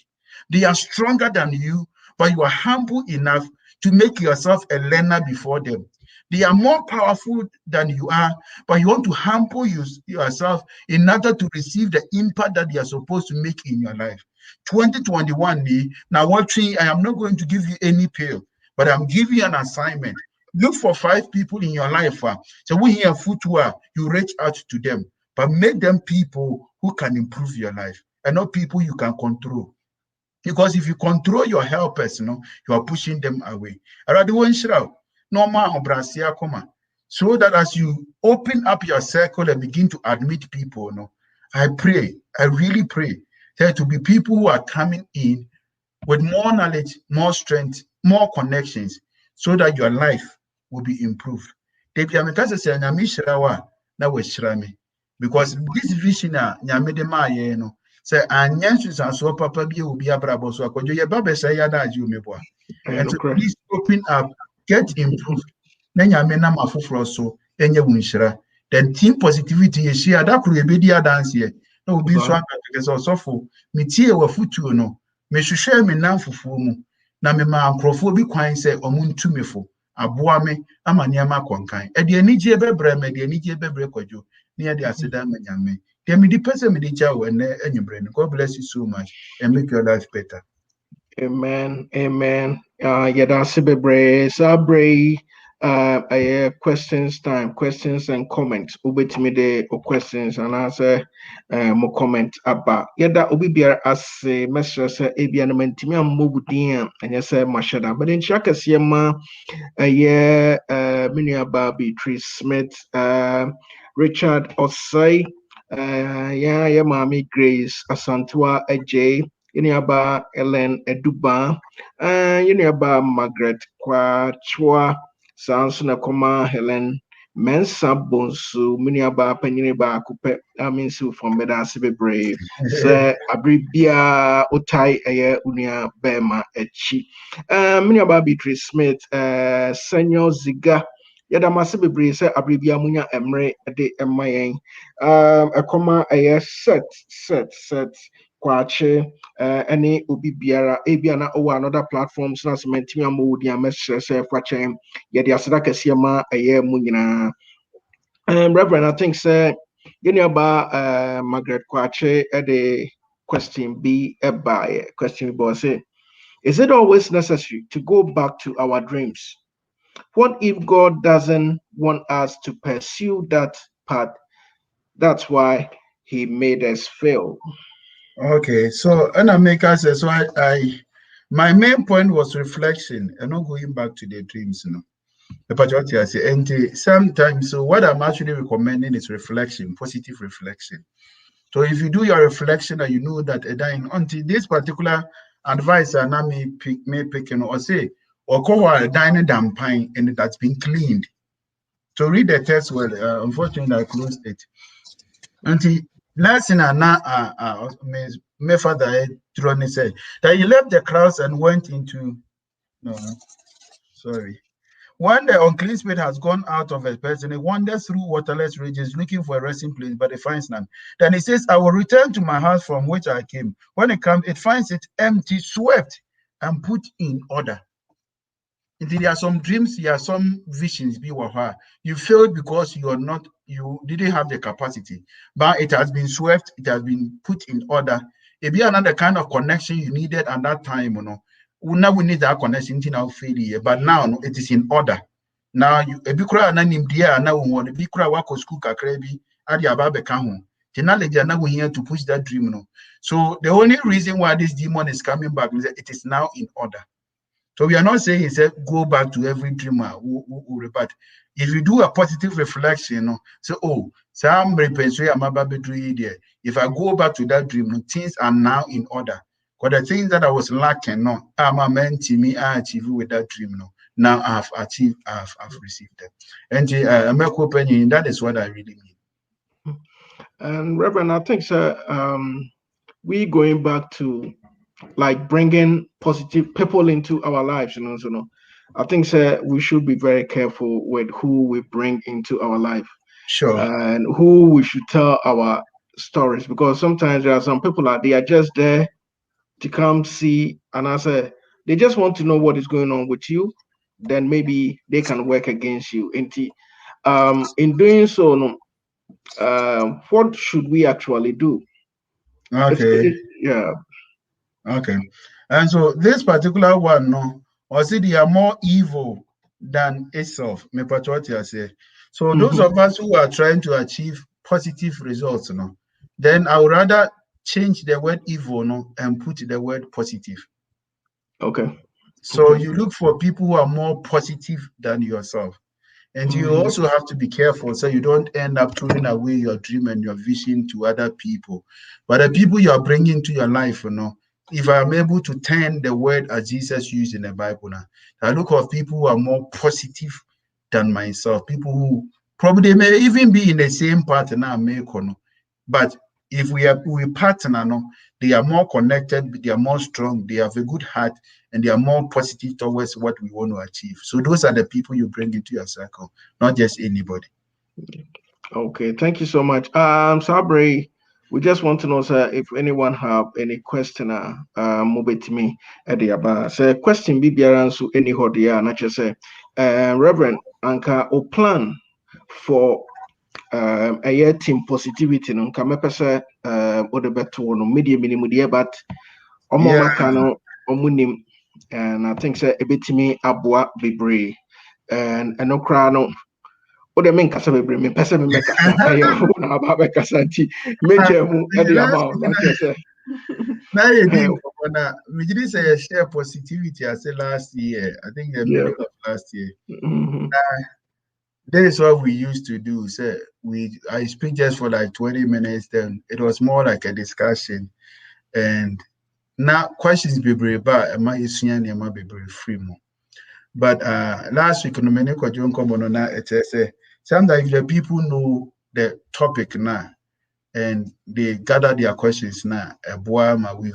[SPEAKER 5] They are stronger than you, but you are humble enough to make yourself a learner before them. They are more powerful than you are, but you want to humble yourself in order to receive the impact that they are supposed to make in your life. 2021, now watching, I am not going to give you any pill, but I'm giving you an assignment. Look for 5 people in your life. So when you have footwear, you reach out to them, but make them people who can improve your life and not people you can control. Because if you control your helpers, you are pushing them away. So that as you open up your circle and begin to admit people, I really pray there to be people who are coming in with more knowledge, more strength, more connections, so that your life will be improved. Because this vision, say so papa bi obi abrabo so akwadwo ye ba besa ya da aji omeboa. And so please open up, get improved. Na nyame na mafoforo so enye wunhira. Then Team Positivity ye share da kru ebedi adanse ye. Na obi so akake so sofo metie wa futuo no. Me hwehwe me nanfofo mu na me ma ankrofo bi kwan se omuntumefo aboa me ama niam akonkan. E de anigye bebre me de anigye bebre kwadwo. Na ye de aseda ma nyame. God bless you so much and make your life better.
[SPEAKER 4] Amen. Amen. Yadasi bebre sabre questions time, questions and comments. Ubet me the questions and answer more comment about yada ubi biar as a message ebian mentimi mobudin and yes mashada. But in Shaka Siema Minia Beatrice Smith Richard Osei Mami Grace Asantua Adjei Yuniaba Ellen Eduba Yuniaba Margaret Kwachwa Sansuna Koma Helen Mensa Bonsu Muniaba Peniniba Coupe Aminsu from Medasi Brave Se Abribia Otai Unia Bema Echi Muniaba Beatrice Smith Senor Ziga yɛda mo ase bebree sɛ abere bi amunya emre de ɛma yɛn ɛkɔma ɛyɛ set kwaakye ɛne obi biara ebia na ɔwɔ another platforms na sɛ mantimi ama wo di a mɛhyerɛ sɛ fa kyɛn yɛde aseda kɛseɛ ma ɛyɛ mu nyinaa. Reverend, I think sɛ yɛnnuaba Margaret kwaakye de question bi ɛbaeɛ. Question bi say, is it always necessary to go back to our dreams? What if God doesn't want us to pursue that path? That's why he made us fail.
[SPEAKER 5] Okay, so and I make us so I my main point was reflection and not going back to the dreams, you know. But what I say, and sometimes so what I'm actually recommending is reflection, positive reflection. So if you do your reflection and you know that until this particular advice and I may pick or say or call a dining dampine and that's been cleaned. So read the text well. Unfortunately, I closed it. Until last thing I now my father Drone said that he left the crowds and went into When the unclean spirit has gone out of a person, he wanders through waterless regions looking for a resting place, but it finds none. Then he says, I will return to my house from which I came. When it comes, it finds it empty, swept, and put in order. Indeed, there are some dreams, there are some visions. You failed because you didn't have the capacity, but it has been swept, it has been put in order. It be another kind of connection you needed at that time, Now we need that connection to now failure, but now it is in order. Now you a big crowd and now we want a big crowd work school kakrebi at the ababe kahu. Now we here to push that dream. So the only reason why this demon is coming back is that it is now in order. So we are not saying he said go back to every dreamer who repart. If you do a positive reflection, say, oh, some repensue am about there. If I go back to that dream, things are now in order. Because the things that I was lacking, I'm meant to me, I achieve with that dream. Now I've achieved, I've received them. And that is what I really mean.
[SPEAKER 4] And Reverend, I think we going back to like bringing positive people into our lives, I think we should be very careful with who we bring into our life.
[SPEAKER 5] Sure.
[SPEAKER 4] And who we should tell our stories, because sometimes there are some people that they are just there to come see, and I say they just want to know what is going on with you, then maybe they can work against you. In doing so, what should we actually do?
[SPEAKER 5] Okay.
[SPEAKER 4] Yeah.
[SPEAKER 5] Okay. And so this particular one, or see they are more evil than itself. So those of us who are trying to achieve positive results, then I would rather change the word evil and put the word positive.
[SPEAKER 4] Okay.
[SPEAKER 5] So you look for people who are more positive than yourself. And you also have to be careful so you don't end up throwing away your dream and your vision to other people. But the people you are bringing to your life, if I'm able to turn the word as Jesus used in the Bible now, I look for people who are more positive than myself, people who probably may even be in the same partner, but if we partner, they are more connected, they are more strong, they have a good heart, and they are more positive towards what we want to achieve. So those are the people you bring into your circle, not just anybody.
[SPEAKER 4] Okay, thank you so much. Sabri, we just want to know, sir, if anyone have any question, move it to me at the aba. Say question be answer any hodia, not just say, Reverend Anka o plan for a year team positivity no nka mepɛ sɛ wode bɛto no media minimum deɛ but ɔmo maka no ɔmo nim and I think sɛ ebetimi aboa bebree and ɛno koraa no wode menkasa bebree mepɛ sɛ memmɛkasa ɛyɛ wo na aba bɛkasa nti megya mu ɛde ama wo na kyerɛ sɛ
[SPEAKER 5] now you think we didn't say share positivity as last year. I think the middle of last year. That is what we used to do. So I speak just for like 20 minutes, then it was more like a discussion. And now questions be very bad, am I be very free more. But last week, sometimes the people know the topic now and they gather their questions now. We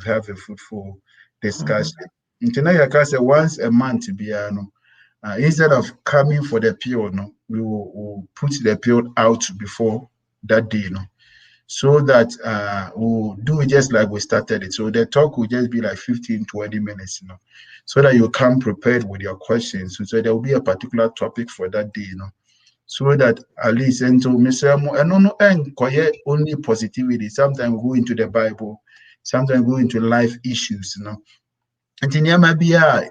[SPEAKER 5] have a fruitful discussion. Once a month to be instead of coming for the pure, we'll put the episode out before that day, so that we'll do it just like we started it. So the talk will just be like 15-20 minutes, so that you come prepared with your questions. So there will be a particular topic for that day, so that at least into and only positivity. Sometimes we go into the Bible, sometimes we go into life issues, And nneɛma bi a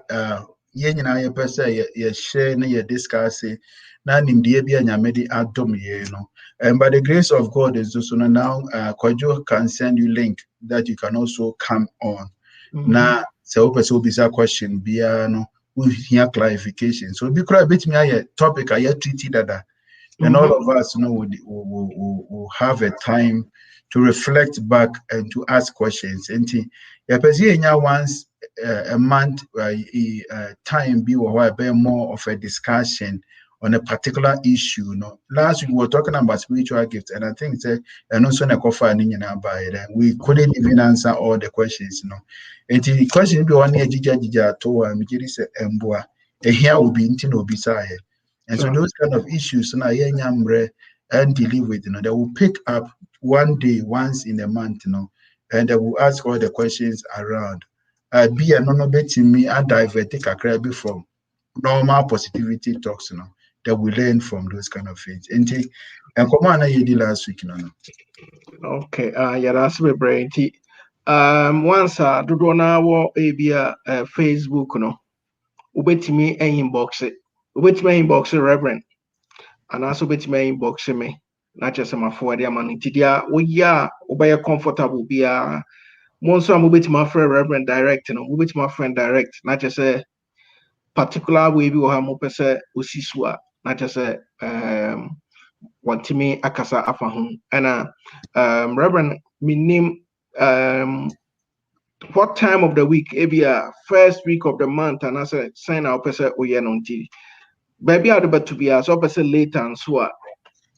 [SPEAKER 5] yɛn nyinaa yɛpɛ sɛ yɛhyɛ na yɛdiscuss na nimdeɛ bi a Nyame de adom yɛn and by the grace of God is also now Kwadwo can send you link that you can also come on. Na sɛ wopɛ sɛ wobisa question biara no wohia clarification. So bi koraa bɛtumi ayɛ topic a yɛtreati dada. And all of us will have a time to reflect back and to ask questions. And once a month time be more of a discussion on a particular issue. Last week we were talking about spiritual gifts, and I think and also we couldn't even answer all the questions. And the question be one Adjei to here will be into and so those kind of issues and deal with, they will pick up one day, once in a month, and they will ask all the questions around. Be a non-betting me and divert a crab from normal positivity talks, that we learn from those kind of things. And come on, I did last week,
[SPEAKER 4] Okay, yeah, that's my brain. Once do na wo Facebook ubetimi inbox it. Ubetimi inbox Reverend. And also ubetimi inbox me. Not just my forward man. Tidia we ya ubaya comfortable be Monso I'm ubetimi friend Reverend direct, ubetimi my friend direct. Not just a particular way we will have pese usiswa. Not just a wantimi akasa afa ho. And Reverend me name what time of the week? Ebia first week of the month, and I said, sign out person oyenonti. Baby, I'd about to be as opposite later and so.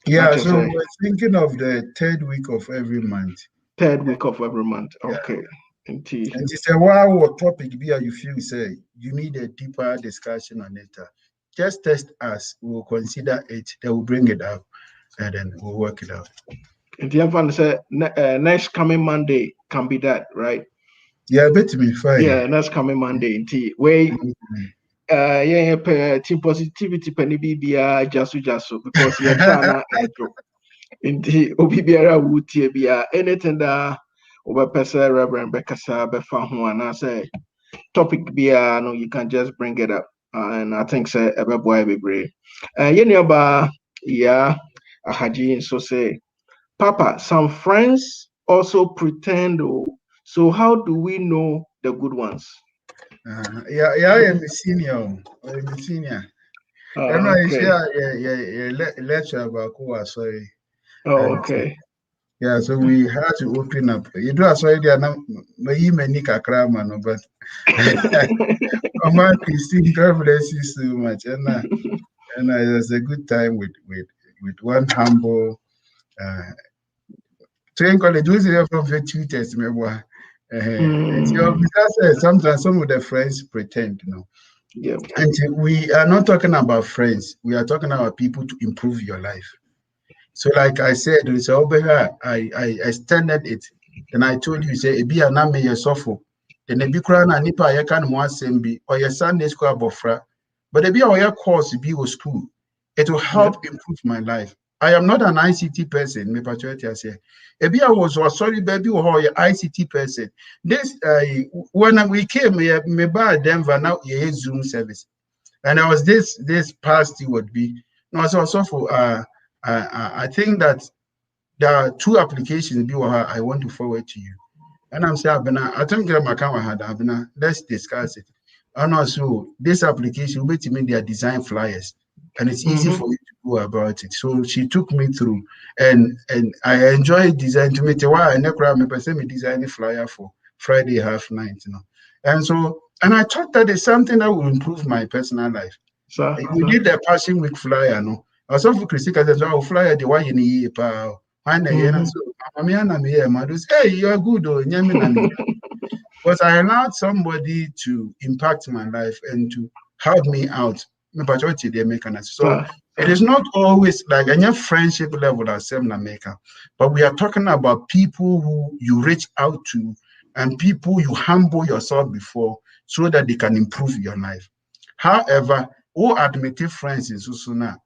[SPEAKER 5] Yeah, so we're thinking of the third week of every month.
[SPEAKER 4] Third week of every month. Okay.
[SPEAKER 5] And it's a what topic be you feel say you need a deeper discussion on it. Just test us. We'll consider it. They will bring it up, and then we'll work it out.
[SPEAKER 4] And the other say next coming Monday can be that, right?
[SPEAKER 5] Yeah, bet me fine.
[SPEAKER 4] Yeah, next coming Monday. Way team positivity penny be jasu because you're trying to obibiara wutie bia anything that over person Reverend Bekasa befa ho and I say topic bia no you can just bring it up and I think say ebe boy be brave. Yenioba yeah Adjei so say Papa, some friends also pretend. So how do we know the good ones?
[SPEAKER 5] Yeah, I'm a senior. I'm a senior. And I share lecture about who are sorry.
[SPEAKER 4] Oh, okay.
[SPEAKER 5] Yeah, so we had to open up. You do as well, may many kakramano, but Mama Christine, God bless you so much. And it was a good time with one humble train college. Who's here from the tutors, remember? Sometimes some of the friends pretend,
[SPEAKER 4] Yeah.
[SPEAKER 5] And we are not talking about friends. We are talking about people to improve your life. So, like I said, I extended it. Then I told you, say, be a name your suffer. Then a big crown and nipa ya can one sembi or your Sunday school bofra. But a be our course be was school. It will help improve my life. I am not an ICT person, me patriotic I say. Ebi I was sorry, baby, or your ICT person. This when we came, me by Denver now a Zoom service, and I was this past would be no so for I think that there are two applications I want to forward to you, and I'm saying I think my camera had let's discuss it. And also this application will make their design flyers. And it's easy for you to go about it. So she took me through, and I enjoyed design to me. Why I never me design a flyer for Friday half night, and I thought that is something that will improve my personal life. So we did the passing week flyer, no. I saw for Christy as well flyer the way you need so hey, you're good, but I allowed somebody to impact my life and to help me out. majority they make an so it is not always like any friendship level as same maker, but we are talking about people who you reach out to and people you humble yourself before so that they can improve your life. However, all admitted friends in Susuna,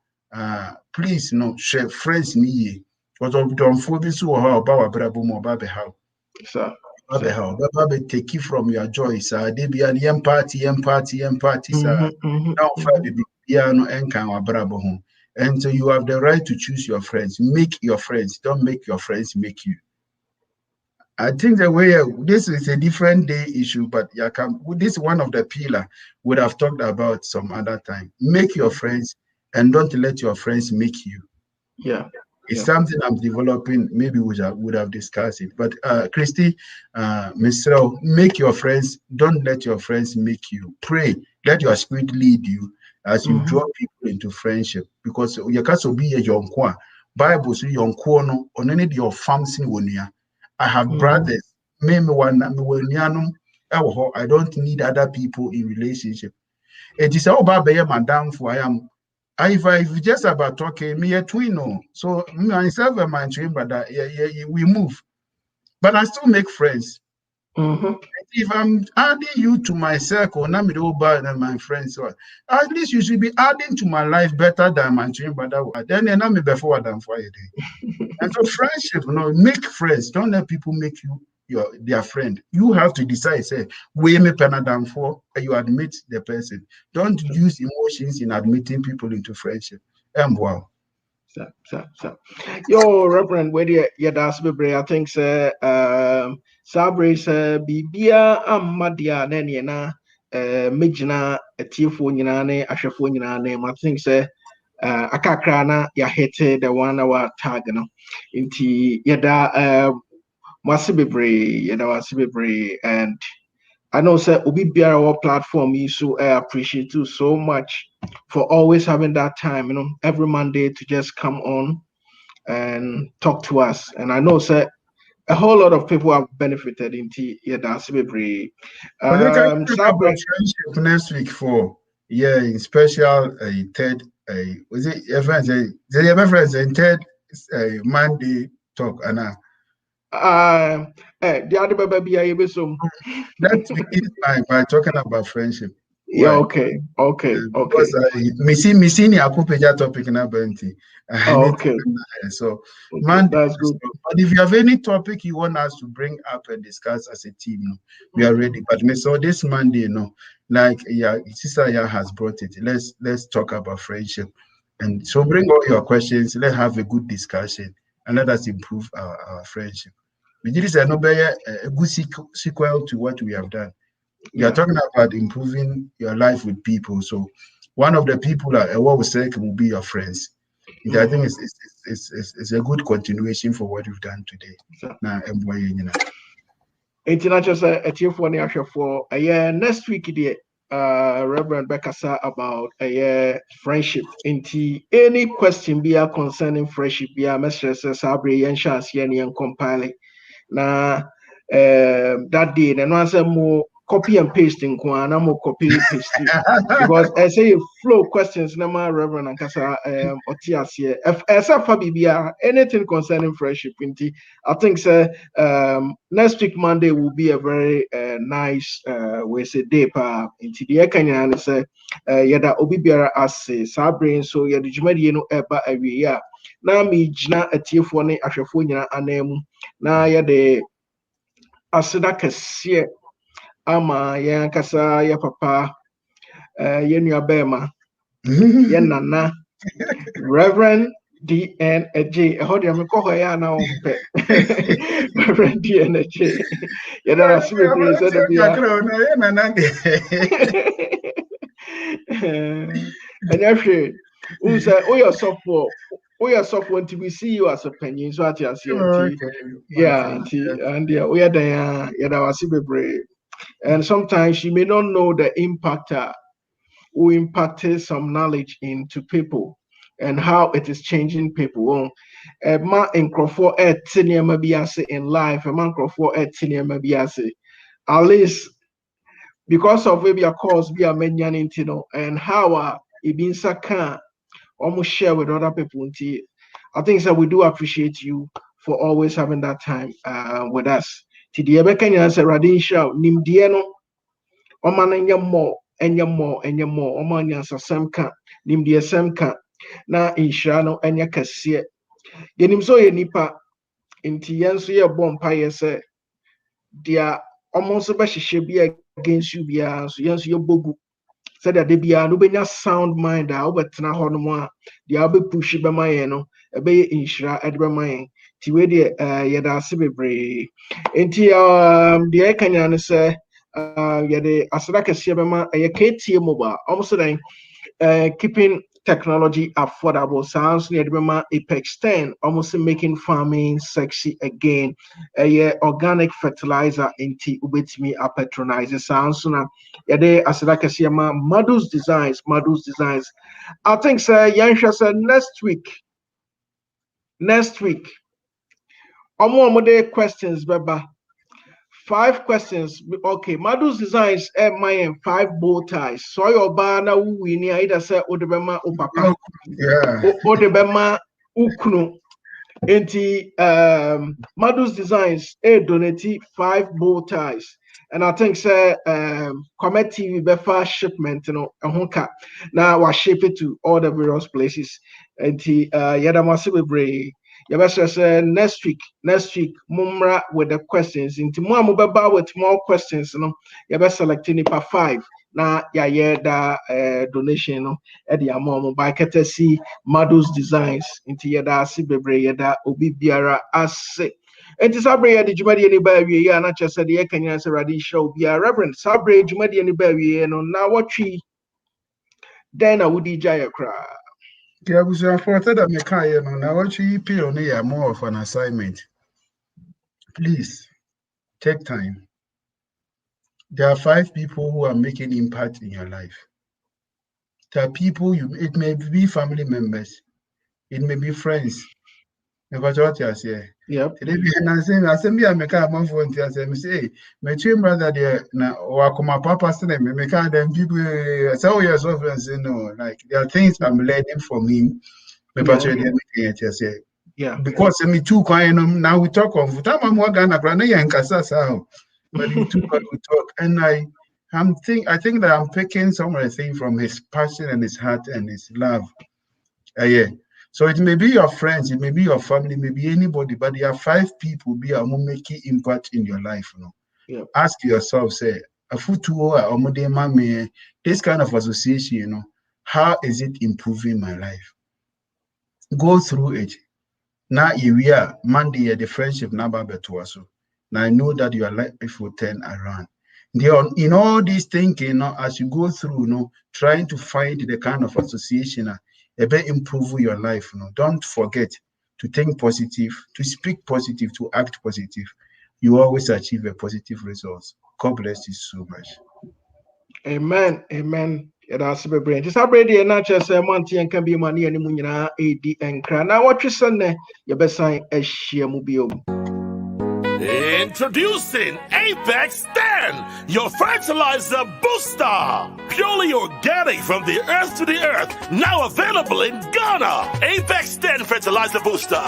[SPEAKER 5] please share friends me. But don't focus on how about how.
[SPEAKER 4] Sir.
[SPEAKER 5] Babe take you from your joy, sir. They be an empathy, sir. Now, piano and can home. And so you have the right to choose your friends. Make your friends. Don't make your friends make you. I think the way this is a different day issue, but this is one of the pillar would have talked about some other time. Make your friends and don't let your friends make you.
[SPEAKER 4] Yeah.
[SPEAKER 5] It's something I'm developing. Maybe we would have discussed it. But Christy, Mr. Make your friends. Don't let your friends make you. Pray. Let your spirit lead you as you draw people into friendship. Because you can't be a young kwa. Bible says young no on any of your farms in Wonia. I have brothers. I don't need other people in relationship. It is all about madam for I am. If just about talking, me a twin, so myself and my twin, but we move. But I still make friends. If I'm adding you to my circle, not me better than my friends, so at least you should be adding to my life better than my twin brother. Then I'm before than for a day. And so friendship, make friends. Don't let people make you their friend. You have to decide, say, we me than for you admit the person. Don't use emotions in admitting people into friendship. Wow.
[SPEAKER 4] Yo, Reverend, where you that's be I think say Sabre say bibia amadia na na megina etiefo nyina ne ahwefo nyina ne I think say akakra na ya hit the 1 hour tag no inti yada wasi bebre and I know sir obi biara our platform you so I appreciate you so much for always having that time every Monday to just come on and talk to us. And I know sir a whole lot of people have benefited in that's very
[SPEAKER 5] About friendship next week for in special third was it friends in third Monday talk Anna.
[SPEAKER 4] The other baby I ever so
[SPEAKER 5] Let's begin by talking about friendship.
[SPEAKER 4] Yeah, okay.
[SPEAKER 5] Because missing a topic in Abenti.
[SPEAKER 4] Okay.
[SPEAKER 5] So
[SPEAKER 4] Monday, that's good.
[SPEAKER 5] But if you have any topic you want us to bring up and discuss as a team, we are ready. But so this Monday, like Sister Ya has brought it. Let's talk about friendship. And so bring all your questions, let's have a good discussion and let us improve our friendship. This is a good sequel to what we have done. We are talking about improving your life with people. So one of the people what we say will be your friends. I think it's a good continuation for what we've done today. Now,
[SPEAKER 4] International say a tier for next week Reverend Bekasa about friendship. Any question be concerning friendship be a message sabre yen chance yen compile. Na that day the answer more copy and pasting and more copy paste because I say flow questions na my Reverend and Kasa Otias here except for BBR anything concerning friendship I think next week Monday will be a very nice we say day pa into the Kenya say yada obi biara ase sabre so yada jumadi no eba awie na me gina atiefo ne ahwefo nyina anemu na yade aseda kese ama ya kasa ya papa ya nua bema ya nana Rev.D and Adjei hold ya me ko ya na o pe Rev.D and Adjei ya da asibe praise da bia and actually we are software until we see you as a penny so at your and we are there and sometimes you may not know the impact who impacted some knowledge into people and how it is changing people. Ma nkrofo etiniema biase in life, ma nkrofo etiniema biase. At least because of maybe a cause we are mentioning, and how ibinsa can almost share with other people. I think that we do appreciate you for always having that time with us. Today, I can say Radin Show, Nimdieno, Oman and more, and more, and more, Oman Yansa Samka, Nimdia Samka, na Inshano, and Yakasia. Yenim so ye nipa, inti yanso ye bompa yese, dia almost a bashi be against you, bia, so yanso your bogu. Said that they be a no sound mind, I overtna honoma, the abe pushy by my no, a bay inshra at my Tiwedi yada sibebre. Enti the Ekanya say yade asraka siabema a KT mobile, almost keeping technology affordable. Sounds near the Apex 10, almost making farming sexy again. Organic fertilizer into ubetimi a patronize. Sounds na yade asraka siama Madus Designs. I think sir Yansha said next week. Questions, Baba. 5 questions. Okay, Madus Designs my 5 bow ties. So your banner winnie either say Odebema Upapa.
[SPEAKER 5] Yeah.
[SPEAKER 4] Odebema Uknu. Enti Madus Designs donate 5 bow ties. And I think say Kwamet TV befa shipment, now we ship it to all the various places. Enti Yadamasibre. Say next week, Mumra with the questions. Into more mobile with more questions, you selecting it 5. Now, da donation, at the amount by courtesy Madus Designs into Yada Sibebre Yada Obi Biara as say. And to Sabre, did you make any baby? Yeah, not just said the Kenya Radi show be a reverend. Sabre, did you make any baby? And now what tree? Then I would Jaya cry.
[SPEAKER 5] Yeah, we should afford that Mekaya now. What you pay more of an assignment. Please take time. There are 5 people who are making impact in your life. There are people it may be family members, it may be friends. Because what you say,
[SPEAKER 4] yep.
[SPEAKER 5] I say me, I make a month for I say, my twin brother there now, or my papa's name, make them people say, oh, yes, no, like there are things I'm learning from him.
[SPEAKER 4] Yeah.
[SPEAKER 5] Because me too quiet now we talk of time I'm working at Granada and Casasa, but we talk, and I think that I'm picking some of the things from his passion and his heart and his love. Yeah. So it may be your friends, it may be your family, it may be anybody, but there are 5 people be a making impact in your life.
[SPEAKER 4] Yeah.
[SPEAKER 5] Ask yourself, say, this kind of association, how is it improving my life? Go through it. Now we are Monday the friendship number betuaso. Now I know that your life will turn around. In all these thinking, as you go through, trying to find the kind of association improve your life. Don't forget to think positive, to speak positive, to act positive. You always achieve a positive result. God bless you so much.
[SPEAKER 4] Amen. That's a brain. Just already not just a month and can be money and munina AD and cry. Now what you say, your best sign a sheer mobile.
[SPEAKER 3] Introducing Apex 10, your fertilizer booster. Purely organic from the earth to the earth. Now available in Ghana. Apex 10 fertilizer booster.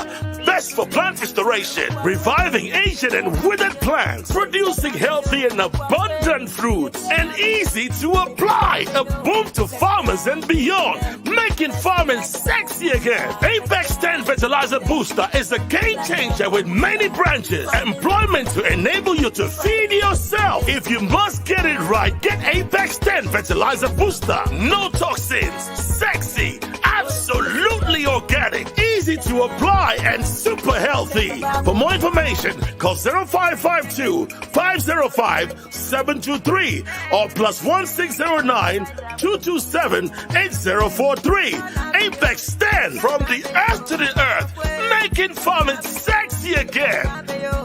[SPEAKER 3] Best for plant restoration, reviving ancient and withered plants, producing healthy and abundant fruits, and easy to apply. A boom to farmers and beyond, making farming sexy again. Apex 10 fertilizer booster is a game changer with many branches. Employment to enable you to feed yourself. If you must get it right, get Apex 10 fertilizer booster. No toxins, sexy, absolutely organic, easy to apply, and super healthy. For more information, call 0552 505 723 or +1609 227 8043. Apex 10, from the earth to the earth, making farming sexy again.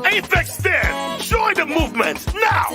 [SPEAKER 3] Apex 10, join the movement now.